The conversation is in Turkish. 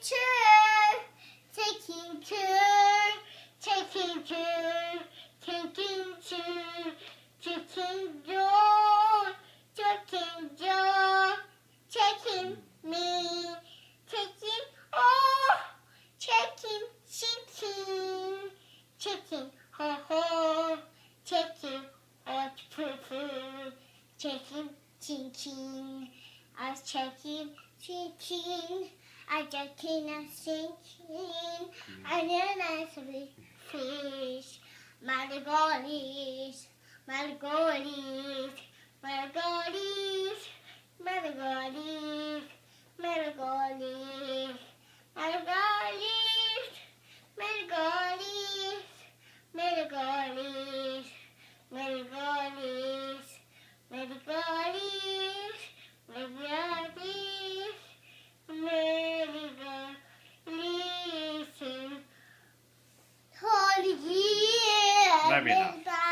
tür, tekin tür, tekin tür, tekin tür, tekin dur, tekin dur, tekin mi, tekin oh, tekin çikin, tekin ho ho, tekin ot pırpır, tekin çikin, az tekin çikin. I just cannot sinking. I know nice fish. Marigollis, marigollis, marigollis, marigollis, marigollis, marigollis, marigollis, marigollis, marigollis, marigollis, marigollis. Listen, holy Nabila.